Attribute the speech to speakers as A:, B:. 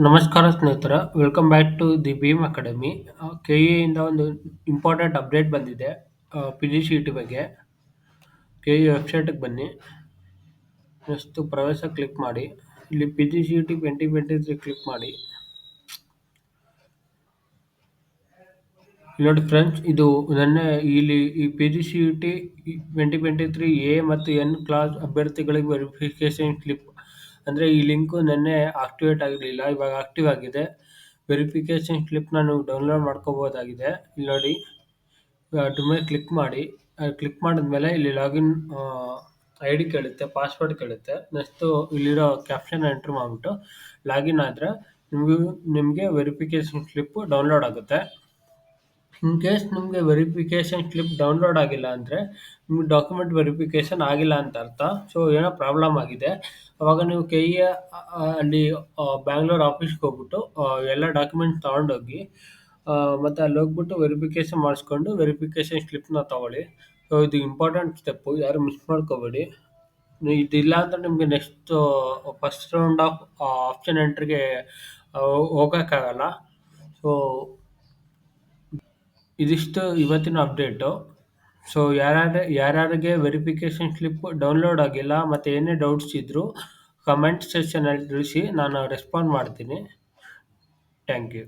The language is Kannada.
A: ನಮಸ್ಕಾರ ಸ್ನೇಹಿತರ, welcome back to the Bheem Academy. K A ಇಂದ ಒಂದು ಇಂಪಾರ್ಟೆಂಟ್ ಅಪ್ಡೇಟ್ ಬಂದಿದೆ. P G C E T ಬಗ್ಗೆ. ಕೆ ಎ ವೆಬ್ಸೈಟ್ಗೆ ಬನ್ನಿ. ನೆಕ್ಸ್ಟ್ ಪ್ರವೇಶ ಕ್ಲಿಕ್ ಮಾಡಿ. ಇಲ್ಲಿ P G C E T 2023 click ಮಾಡಿ. ಇಲ್ಲಿ ನೋಡಿ ಫ್ರೆಂಡ್ಸ್, ಇದು ನೆನ್ನೆ ಇಲ್ಲಿ ಈ P G C E T 2023 A ಮತ್ತು ಎನ್ ಕ್ಲಾಸ್ ಅಭ್ಯರ್ಥಿಗಳಿಗೆ ವೆರಿಫಿಕೇಶನ್ ಸ್ಲಿಪ್ ಅಂದರೆ ಈ ಲಿಂಕು ನೆನ್ನೆ ಆಕ್ಟಿವೇಟ್ ಆಗಿರಲಿಲ್ಲ, ಇವಾಗ ಆಕ್ಟಿವ್ ಆಗಿದೆ. ವೆರಿಫಿಕೇಶನ್ ಸ್ಲಿಪ್ನ ನೀವು ಡೌನ್ಲೋಡ್ ಮಾಡ್ಕೋಬೋದಾಗಿದೆ. ಇಲ್ಲಿ ನೋಡಿ, ಅದ್ರ ಮೇಲೆ ಕ್ಲಿಕ್ ಮಾಡಿ. ಕ್ಲಿಕ್ ಮಾಡಿದ್ಮೇಲೆ ಇಲ್ಲಿ ಲಾಗಿನ್ ಐ ಡಿ ಕೇಳುತ್ತೆ, ಪಾಸ್ವರ್ಡ್ ಕೇಳುತ್ತೆ. ನೆಕ್ಸ್ಟು ಇಲ್ಲಿರೋ ಕ್ಯಾಪ್ಷನ್ ಎಂಟ್ರ್ ಮಾಡಿಬಿಟ್ಟು ಲಾಗಿನ್ ಆದರೆ ನಿಮಗೆ ವೆರಿಫಿಕೇಶನ್ ಸ್ಲಿಪ್ಪು ಡೌನ್ಲೋಡ್ ಆಗುತ್ತೆ. ಇನ್ ಕೇಸ್ ನಿಮಗೆ ವೆರಿಫಿಕೇಶನ್ ಸ್ಲಿಪ್ ಡೌನ್ಲೋಡ್ ಆಗಿಲ್ಲ ಅಂದರೆ ನಿಮ್ಗೆ ಡಾಕ್ಯುಮೆಂಟ್ ವೆರಿಫಿಕೇಶನ್ ಆಗಿಲ್ಲ ಅಂತ ಅರ್ಥ. ಸೊ ಏನೋ ಪ್ರಾಬ್ಲಮ್ ಆಗಿದೆ. ಅವಾಗ ನೀವು ಕೆ ಇ ಅಲ್ಲಿ ಬ್ಯಾಂಗ್ಳೂರ್ ಆಫೀಸ್ಗೆ ಹೋಗ್ಬಿಟ್ಟು ಎಲ್ಲ ಡಾಕ್ಯುಮೆಂಟ್ಸ್ ತೊಗೊಂಡೋಗಿ ಮತ್ತು ಅಲ್ಲಿ ಹೋಗ್ಬಿಟ್ಟು ವೆರಿಫಿಕೇಶನ್ ಮಾಡಿಸ್ಕೊಂಡು ವೆರಿಫಿಕೇಶನ್ ಸ್ಲಿಪ್ನ ತೊಗೊಳ್ಳಿ. ಸೊ ಇದು ಇಂಪಾರ್ಟೆಂಟ್ ಸ್ಟೆಪ್ಪು, ಯಾರು ಮಿಸ್ ಮಾಡ್ಕೋಬೇಡಿ. ಇದಿಲ್ಲ ಅಂದರೆ ನಿಮಗೆ next first round of option ಎಂಟ್ರಿಗೆ ಹೋಗೋಕ್ಕಾಗಲ್ಲ. ಸೊ ಇದಿಷ್ಟು ಇವತ್ತಿನ ಅಪ್ಡೇಟು. ಸೊ ಯಾರ್ಯಾರಿಗೆ ವೆರಿಫಿಕೇಶನ್ ಸ್ಲಿಪ್ ಡೌನ್ಲೋಡ್ ಆಗಿಲ್ಲ ಮತ್ತು ಏನೇ ಡೌಟ್ಸ್ ಇದ್ದರೂ ಕಮೆಂಟ್ ಸೆಕ್ಷನಲ್ಲಿ ತಿಳಿಸಿ, ನಾನು ರೆಸ್ಪಾಂಡ್ ಮಾಡ್ತೀನಿ. Thank you.